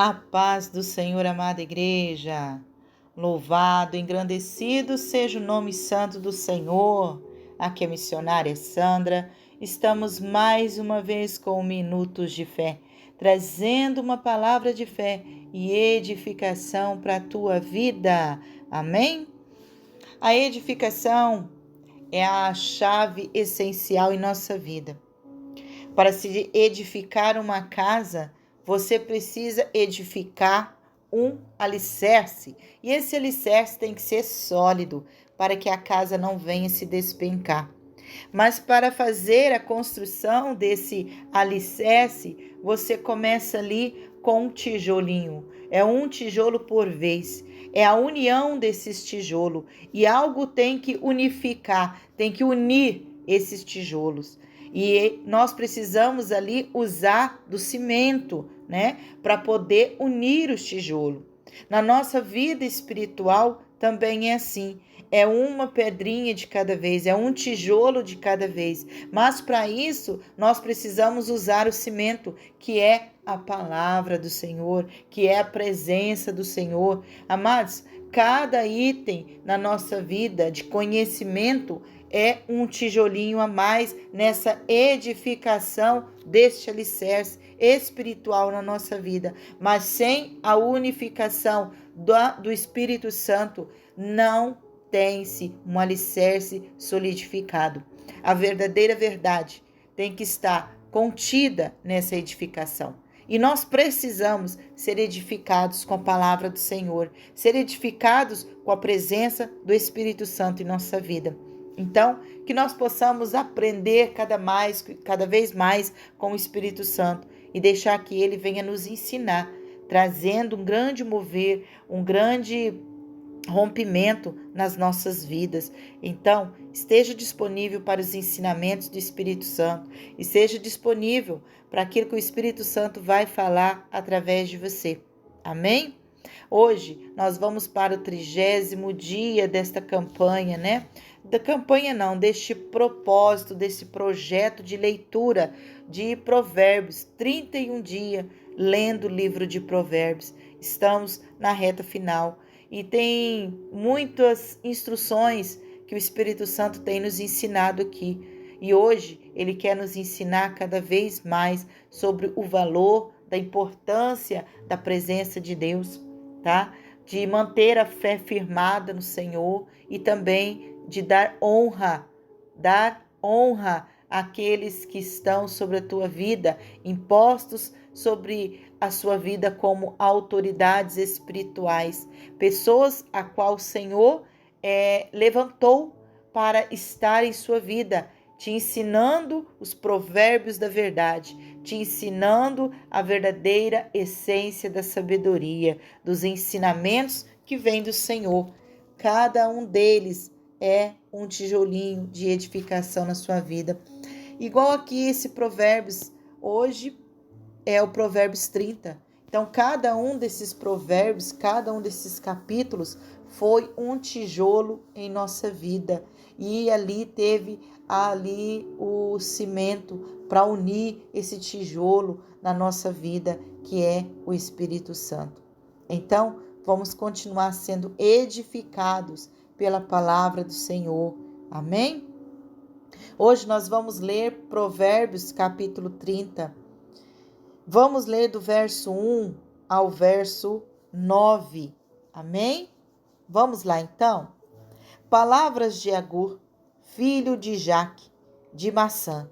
A paz do Senhor, amada igreja. Louvado, engrandecido seja o nome santo do Senhor. Aqui é a missionária Sandra. Estamos mais uma vez com Minutos de Fé, trazendo uma palavra de fé e edificação para a tua vida. Amém? A edificação é a chave essencial em nossa vida. Para se edificar uma casa, você precisa edificar um alicerce. E esse alicerce tem que ser sólido para que a casa não venha se despencar. Mas para fazer a construção desse alicerce, você começa ali com um tijolinho. É um tijolo por vez. É a união desses tijolos. E algo tem que unificar, tem que unir esses tijolos. E nós precisamos ali usar do cimento, né, para poder unir os tijolos. Na nossa vida espiritual também é assim. É uma pedrinha de cada vez, é um tijolo de cada vez. Mas para isso, nós precisamos usar o cimento, que é a palavra do Senhor, que é a presença do Senhor. Amados, cada item na nossa vida de conhecimento é um tijolinho a mais nessa edificação deste alicerce espiritual na nossa vida. Mas sem a unificação do Espírito Santo, não tem-se um alicerce solidificado. A verdadeira verdade tem que estar contida nessa edificação. E nós precisamos ser edificados com a palavra do Senhor, ser edificados com a presença do Espírito Santo em nossa vida. Então, que nós possamos aprender cada vez mais com o Espírito Santo e deixar que ele venha nos ensinar, trazendo um grande mover, um grande rompimento nas nossas vidas. Então, esteja disponível para os ensinamentos do Espírito Santo e seja disponível para aquilo que o Espírito Santo vai falar através de você. Amém? Hoje nós vamos para o 30º dia desta campanha, né? Deste propósito, desse projeto de leitura de Provérbios, 31 dias lendo o livro de Provérbios. Estamos na reta final e tem muitas instruções que o Espírito Santo tem nos ensinado aqui. E hoje ele quer nos ensinar cada vez mais sobre o valor, da importância da presença de Deus, tá? De manter a fé firmada no Senhor e também de dar honra àqueles que estão sobre a tua vida, impostos sobre a sua vida como autoridades espirituais, pessoas a qual o Senhor levantou para estar em sua vida, te ensinando os provérbios da verdade, te ensinando a verdadeira essência da sabedoria, dos ensinamentos que vêm do Senhor. Cada um deles é um tijolinho de edificação na sua vida. Igual aqui esse Provérbios, hoje é o Provérbios 30. Então, cada um desses provérbios, cada um desses capítulos foi um tijolo em nossa vida. E ali teve o cimento para unir esse tijolo na nossa vida, que é o Espírito Santo. Então, vamos continuar sendo edificados pela palavra do Senhor. Amém? Hoje nós vamos ler Provérbios capítulo 30. Vamos ler do verso 1 ao verso 9. Amém? Vamos lá então? Palavras de Agur, filho de Jaque, de Mazã.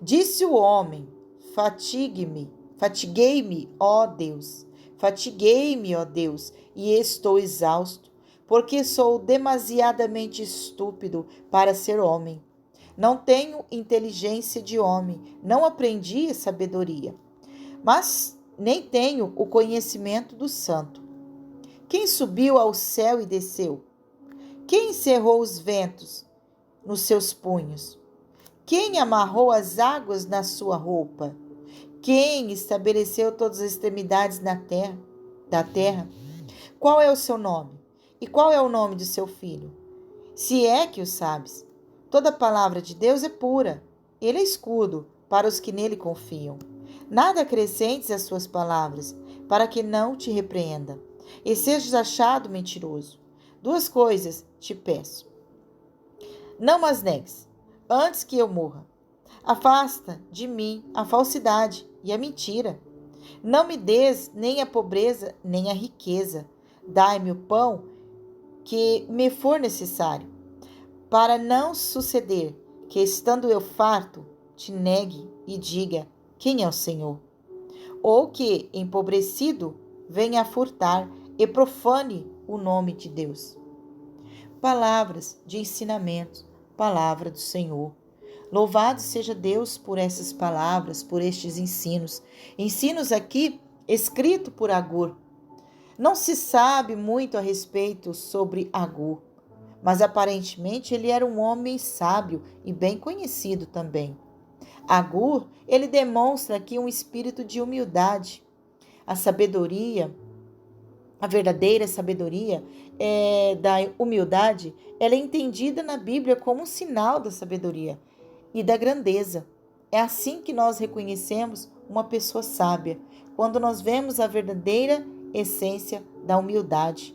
Disse o homem: fatiguei-me, ó Deus, e estou exausto, porque sou demasiadamente estúpido para ser homem. Não tenho inteligência de homem, não aprendi sabedoria, mas nem tenho o conhecimento do santo. Quem subiu ao céu e desceu? Quem encerrou os ventos nos seus punhos? Quem amarrou as águas na sua roupa? Quem estabeleceu todas as extremidades da terra? Qual é o seu nome? E qual é o nome de seu filho? Se é que o sabes. Toda palavra de Deus é pura. Ele é escudo para os que nele confiam. Nada acrescentes às suas palavras, para que não te repreenda, e sejas achado mentiroso. 2 coisas te peço. Não as negues, antes que eu morra. Afasta de mim a falsidade e a mentira. Não me des nem a pobreza, nem a riqueza. Dai-me o pão que me for necessário, para não suceder que, estando eu farto, te negue e diga: quem é o Senhor? Ou que, empobrecido, venha a furtar e profane o nome de Deus. Palavras de ensinamento, palavra do Senhor. Louvado seja Deus por essas palavras, por estes ensinos. Ensinos aqui escrito por Agur. Não se sabe muito a respeito sobre Agur, mas aparentemente ele era um homem sábio e bem conhecido também. Agur, ele demonstra aqui um espírito de humildade. A sabedoria, a verdadeira sabedoria da humildade, ela é entendida na Bíblia como um sinal da sabedoria e da grandeza. É assim que nós reconhecemos uma pessoa sábia, quando nós vemos a verdadeira essência da humildade.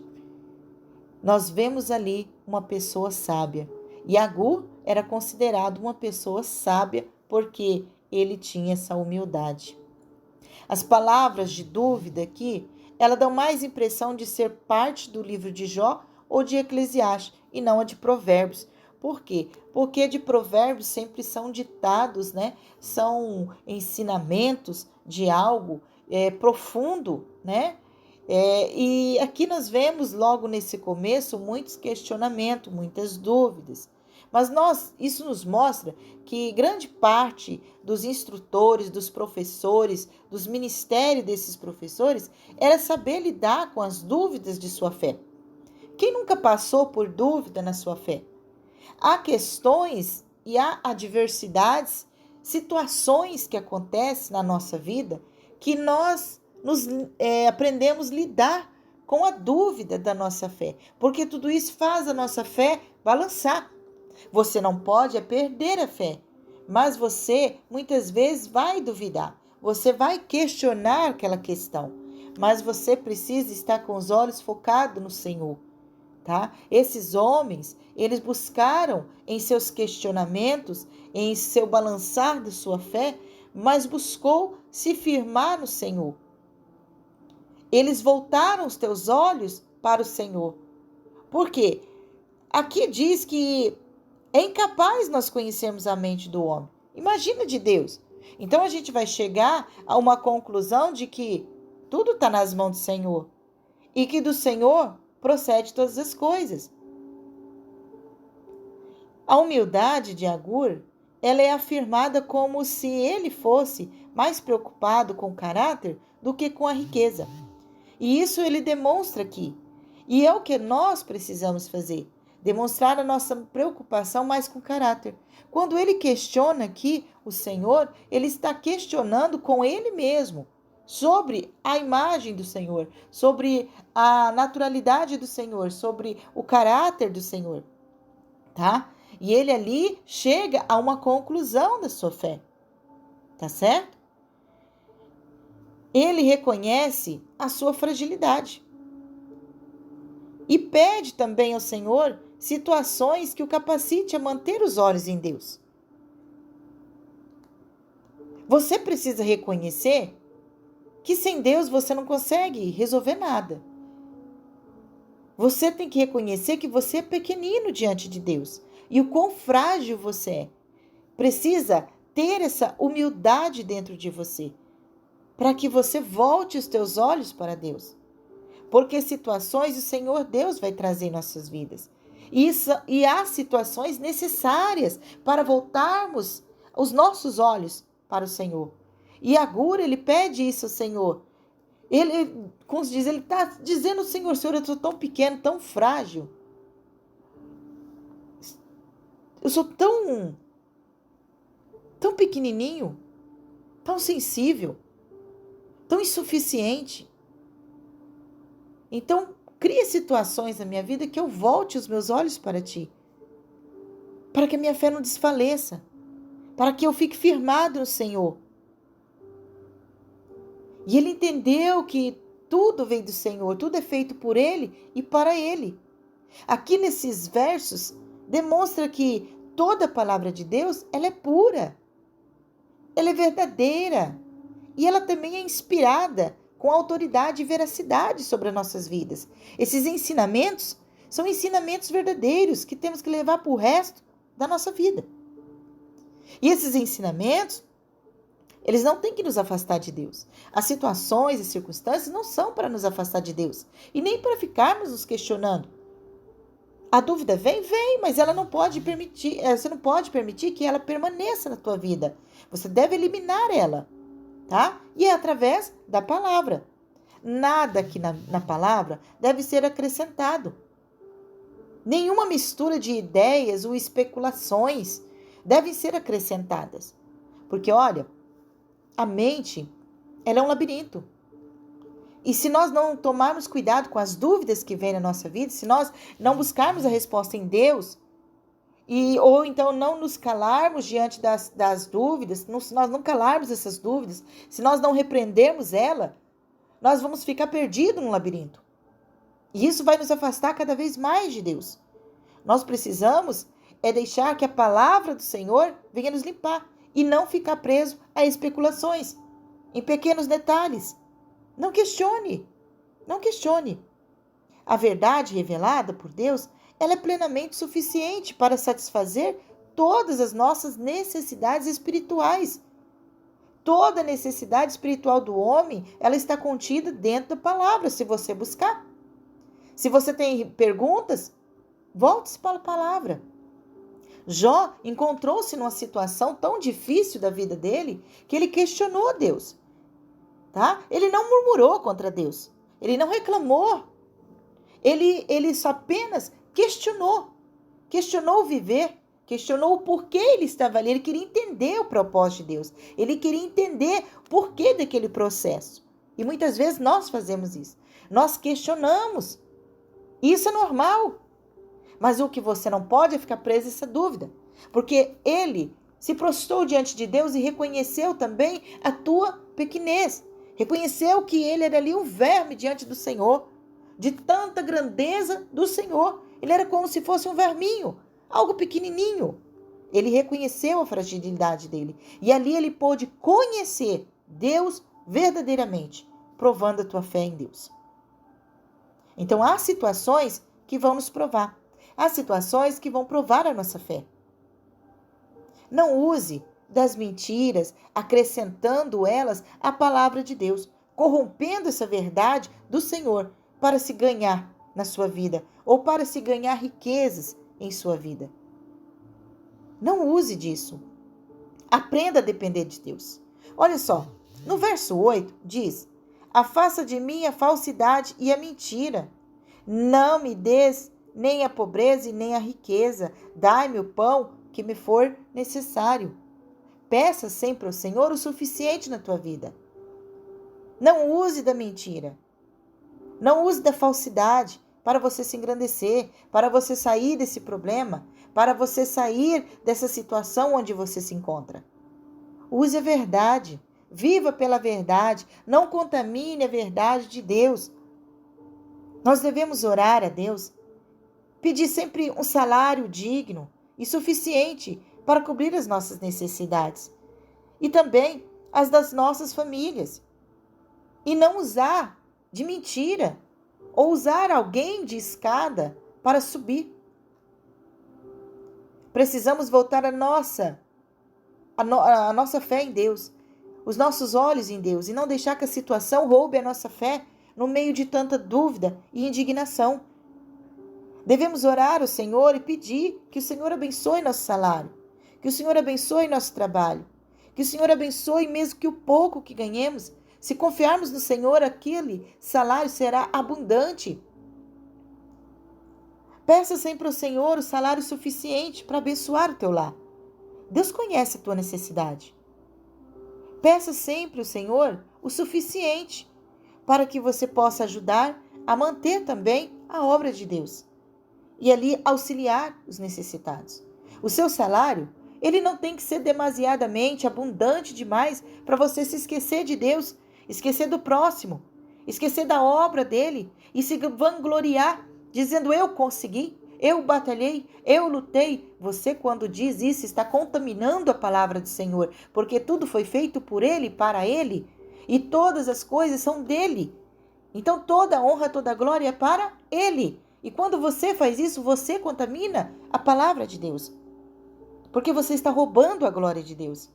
Nós vemos ali uma pessoa sábia. E Agur era considerado uma pessoa sábia porque ele tinha essa humildade. As palavras de dúvida aqui, elas dão mais impressão de ser parte do livro de Jó ou de Eclesiastes e não a de Provérbios. Por quê? Porque de Provérbios sempre são ditados, né? São ensinamentos de algo profundo, né? E aqui nós vemos logo nesse começo muitos questionamentos, muitas dúvidas. Mas isso nos mostra que grande parte dos instrutores, dos professores, dos ministérios desses professores, era saber lidar com as dúvidas de sua fé. Quem nunca passou por dúvida na sua fé? Há questões e há adversidades, situações que acontecem na nossa vida que nós aprendemos a lidar com a dúvida da nossa fé, porque tudo isso faz a nossa fé balançar. Você não pode perder a fé, mas você muitas vezes vai duvidar, você vai questionar aquela questão, mas você precisa estar com os olhos focados no Senhor, tá? Esses homens, eles buscaram em seus questionamentos, em seu balançar de sua fé, mas buscou se firmar no Senhor. Eles voltaram os teus olhos para o Senhor. Por quê? Aqui diz que é incapaz nós conhecermos a mente do homem. Imagina de Deus. Então a gente vai chegar a uma conclusão de que tudo está nas mãos do Senhor. E que do Senhor procede todas as coisas. A humildade de Agur, ela é afirmada como se ele fosse mais preocupado com o caráter do que com a riqueza. E isso ele demonstra aqui. E é o que nós precisamos fazer. Demonstrar a nossa preocupação mais com o caráter. Quando ele questiona aqui o Senhor, ele está questionando com ele mesmo sobre a imagem do Senhor, sobre a naturalidade do Senhor, sobre o caráter do Senhor, tá? E ele ali chega a uma conclusão da sua fé, tá certo? Ele reconhece a sua fragilidade e pede também ao Senhor situações que o capacite a manter os olhos em Deus. Você precisa reconhecer que sem Deus você não consegue resolver nada. Você tem que reconhecer que você é pequenino diante de Deus e o quão frágil você é. Precisa ter essa humildade dentro de você, para que você volte os teus olhos para Deus. Porque situações o Senhor Deus vai trazer em nossas vidas. E há situações necessárias para voltarmos os nossos olhos para o Senhor. E Agur, ele pede isso ao Senhor. Ele, como se diz, ele está dizendo ao Senhor, Senhor, eu sou tão pequeno, tão frágil. Eu sou tão pequenininho, tão sensível, tão insuficiente. Então, cria situações na minha vida que eu volte os meus olhos para ti, para que a minha fé não desfaleça, para que eu fique firmado no Senhor. E ele entendeu que tudo vem do Senhor, tudo é feito por ele e para ele. Aqui nesses versos demonstra que toda a palavra de Deus, ela é pura, ela é verdadeira e ela também é inspirada com autoridade e veracidade sobre as nossas vidas. Esses ensinamentos são ensinamentos verdadeiros que temos que levar para o resto da nossa vida. E esses ensinamentos, eles não têm que nos afastar de Deus. As situações e circunstâncias não são para nos afastar de Deus e nem para ficarmos nos questionando. A dúvida vem, mas ela não pode permitir, você não pode permitir que ela permaneça na tua vida. Você deve eliminar ela, tá? E é através da palavra. Nada aqui na palavra deve ser acrescentado. Nenhuma mistura de ideias ou especulações devem ser acrescentadas. Porque, olha, a mente, ela é um labirinto. E se nós não tomarmos cuidado com as dúvidas que vêm na nossa vida, se nós não buscarmos a resposta em Deus, ou então não nos calarmos diante das dúvidas, se nós não calarmos essas dúvidas, se nós não repreendermos ela, nós vamos ficar perdidos no labirinto. E isso vai nos afastar cada vez mais de Deus. Nós precisamos deixar que a palavra do Senhor venha nos limpar e não ficar preso a especulações, em pequenos detalhes. Não questione. A verdade revelada por Deus, ela é plenamente suficiente para satisfazer todas as nossas necessidades espirituais. Toda necessidade espiritual do homem, ela está contida dentro da palavra, se você buscar. Se você tem perguntas, volte-se para a palavra. Jó encontrou-se numa situação tão difícil da vida dele que ele questionou a Deus. Tá? Ele não murmurou contra Deus. Ele não reclamou. Ele só apenas questionou. Questionou o viver. Questionou o porquê ele estava ali. Ele queria entender o propósito de Deus. Ele queria entender o porquê daquele processo. E muitas vezes nós fazemos isso. Nós questionamos. Isso é normal. Mas o que você não pode é ficar preso a essa dúvida. Porque ele se prostrou diante de Deus e reconheceu também a tua pequenez. Reconheceu que ele era ali um verme diante do Senhor. De tanta grandeza do Senhor. Ele era como se fosse um verminho. Algo pequenininho. Ele reconheceu a fragilidade dele. E ali ele pôde conhecer Deus verdadeiramente. Provando a tua fé em Deus. Então há situações que vão nos provar. Há situações que vão provar a nossa fé. Não use das mentiras, acrescentando elas à palavra de Deus, corrompendo essa verdade do Senhor para se ganhar na sua vida ou para se ganhar riquezas em sua vida. Não use disso. Aprenda a depender de Deus. Olha só, no verso 8 diz: afasta de mim a falsidade e a mentira. Não me des nem a pobreza e nem a riqueza. Dai-me o pão que me for necessário. Peça sempre ao Senhor o suficiente na tua vida. Não use da mentira. Não use da falsidade para você se engrandecer, para você sair desse problema, para você sair dessa situação onde você se encontra. Use a verdade. Viva pela verdade. Não contamine a verdade de Deus. Nós devemos orar a Deus, pedir sempre um salário digno e suficiente para cobrir as nossas necessidades e também as das nossas famílias. E não usar de mentira ou usar alguém de escada para subir. Precisamos voltar a nossa fé em Deus, os nossos olhos em Deus e não deixar que a situação roube a nossa fé no meio de tanta dúvida e indignação. Devemos orar ao Senhor e pedir que o Senhor abençoe nosso salário, que o Senhor abençoe nosso trabalho, que o Senhor abençoe mesmo que o pouco que ganhemos. Se confiarmos no Senhor, aquele salário será abundante. Peça sempre ao Senhor o salário suficiente para abençoar o teu lar. Deus conhece a tua necessidade. Peça sempre ao Senhor o suficiente para que você possa ajudar a manter também a obra de Deus e ali auxiliar os necessitados. O seu salário, ele não tem que ser demasiadamente abundante demais para você se esquecer de Deus esquecer do próximo, esquecer da obra dele e se vangloriar, dizendo: eu consegui, eu batalhei, eu lutei. Você, quando diz isso, está contaminando a palavra do Senhor, porque tudo foi feito por ele, para ele, e todas as coisas são dele. Então toda a honra, toda a glória é para ele. E quando você faz isso, você contamina a palavra de Deus, porque você está roubando a glória de Deus.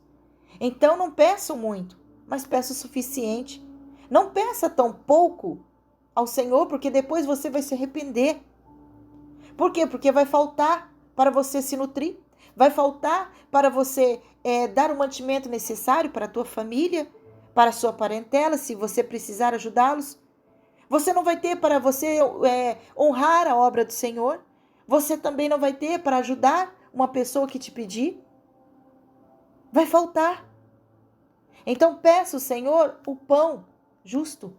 Então não peço muito, mas peço o suficiente. Não peça tão pouco ao Senhor, porque depois você vai se arrepender. Por quê? Porque vai faltar para você se nutrir, vai faltar para você dar o mantimento necessário para a tua família, para a sua parentela, se você precisar ajudá-los. Você não vai ter para você honrar a obra do Senhor. Você também não vai ter para ajudar uma pessoa que te pedir. Vai faltar. Então peça ao Senhor o pão justo,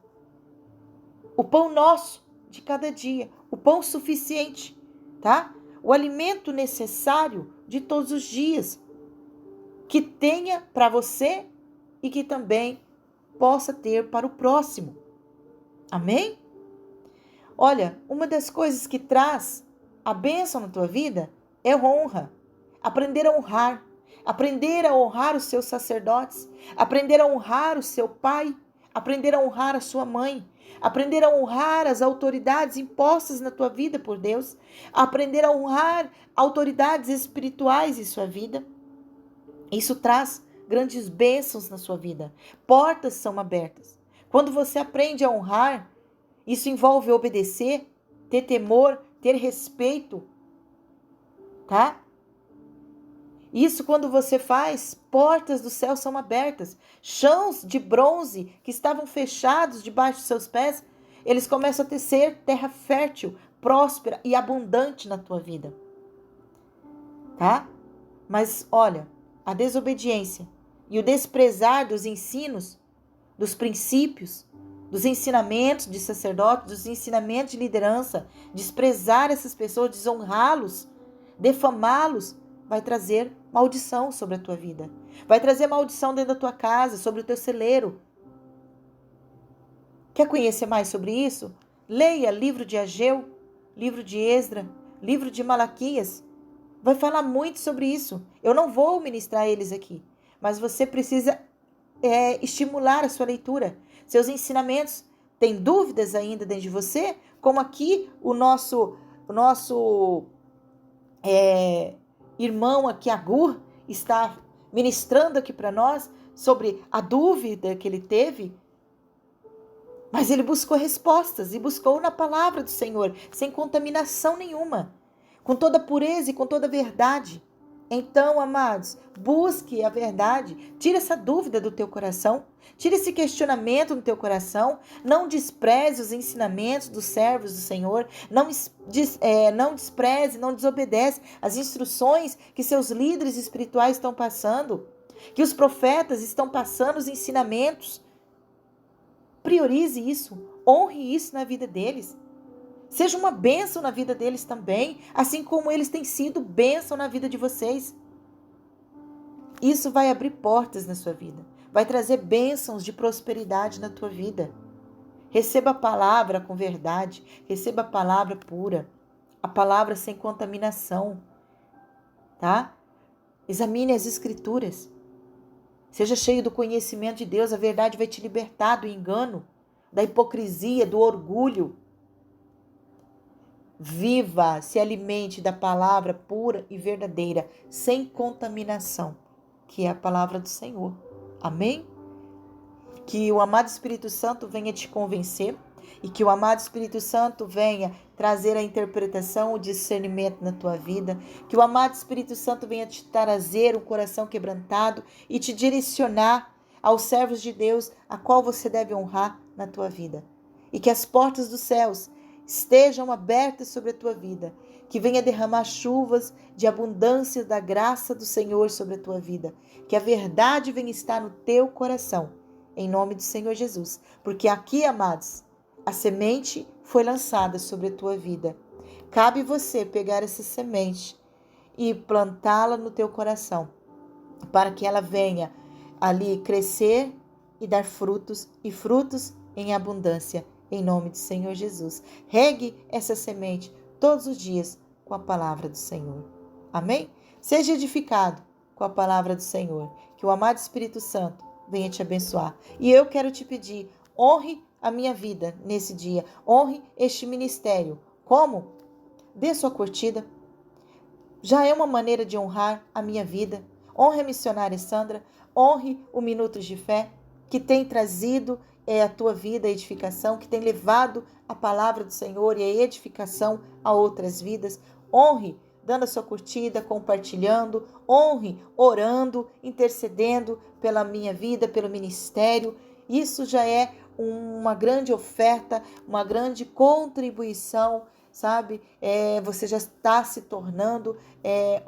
o pão nosso de cada dia, o pão suficiente, tá? O alimento necessário de todos os dias, que tenha para você e que também possa ter para o próximo. Amém? Olha, uma das coisas que traz a bênção na tua vida é honra. Aprender a honrar. Aprender a honrar os seus sacerdotes. Aprender a honrar o seu pai. Aprender a honrar a sua mãe. Aprender a honrar as autoridades impostas na tua vida por Deus. Aprender a honrar autoridades espirituais em sua vida. Isso traz grandes bênçãos na sua vida. Portas são abertas. Quando você aprende a honrar, isso envolve obedecer, ter temor, ter respeito, tá? Isso quando você faz, portas do céu são abertas. Chãos de bronze que estavam fechados debaixo dos seus pés, eles começam a tecer terra fértil, próspera e abundante na tua vida, tá? Mas olha, a desobediência e o desprezar dos ensinos, dos princípios, dos ensinamentos de sacerdotes, dos ensinamentos de liderança, desprezar essas pessoas, desonrá-los, defamá-los, vai trazer maldição sobre a tua vida. Vai trazer maldição dentro da tua casa, sobre o teu celeiro. Quer conhecer mais sobre isso? Leia livro de Ageu, livro de Esdra, livro de Malaquias. Vai falar muito sobre isso. Eu não vou ministrar eles aqui, mas você precisa estimular a sua leitura, seus ensinamentos. Tem dúvidas ainda dentro de você? Como aqui o nosso irmão aqui, Agur, está ministrando aqui para nós sobre a dúvida que ele teve. Mas ele buscou respostas e buscou na palavra do Senhor, sem contaminação nenhuma, com toda pureza e com toda verdade. Então, amados, busque a verdade, tire essa dúvida do teu coração, tire esse questionamento do teu coração, não despreze os ensinamentos dos servos do Senhor, não despreze, não desobedece as instruções que seus líderes espirituais estão passando, que os profetas estão passando, os ensinamentos. Priorize isso, honre isso na vida deles. Seja uma bênção na vida deles também, assim como eles têm sido bênção na vida de vocês. Isso vai abrir portas na sua vida, vai trazer bênçãos de prosperidade na tua vida. Receba a palavra com verdade, receba a palavra pura, a palavra sem contaminação, tá? Examine as escrituras. Seja cheio do conhecimento de Deus, a verdade vai te libertar do engano, da hipocrisia, do orgulho. Viva, se alimente da palavra pura e verdadeira, sem contaminação, que é a palavra do Senhor. Amém? Que o amado Espírito Santo venha te convencer e que o amado Espírito Santo venha trazer a interpretação, o discernimento na tua vida. Que o amado Espírito Santo venha te trazer um coração quebrantado e te direcionar aos servos de Deus, a qual você deve honrar na tua vida. E que as portas dos céus estejam abertas sobre a tua vida, que venha derramar chuvas de abundância da graça do Senhor sobre a tua vida, que a verdade venha estar no teu coração, em nome do Senhor Jesus, porque aqui, amados, a semente foi lançada sobre a tua vida. Cabe você pegar essa semente e plantá-la no teu coração, para que ela venha ali crescer e dar frutos, e frutos em abundância, em nome do Senhor Jesus. Regue essa semente todos os dias com a palavra do Senhor. Amém? Seja edificado com a palavra do Senhor. Que o amado Espírito Santo venha te abençoar. E eu quero te pedir, honre a minha vida nesse dia. Honre este ministério. Como? Dê sua curtida. Já é uma maneira de honrar a minha vida. Honre a missionária Sandra. Honre o Minutos de Fé, que tem trazido a tua vida a edificação, que tem levado a palavra do Senhor e a edificação a outras vidas. Honre dando a sua curtida, compartilhando, honre, orando, intercedendo pela minha vida, pelo ministério. Isso já é uma grande oferta, uma grande contribuição, sabe? Você já está se tornando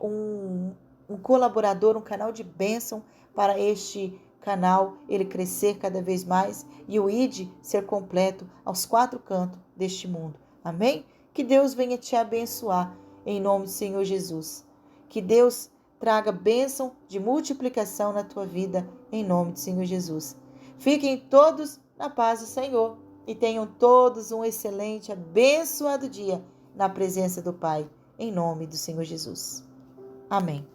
um colaborador, um canal de bênção para este canal, ele crescer cada vez mais e o ID ser completo aos 4 cantos deste mundo. Amém? Que Deus venha te abençoar em nome do Senhor Jesus. Que Deus traga bênção de multiplicação na tua vida em nome do Senhor Jesus. Fiquem todos na paz do Senhor e tenham todos um excelente, abençoado dia na presença do Pai, em nome do Senhor Jesus. Amém.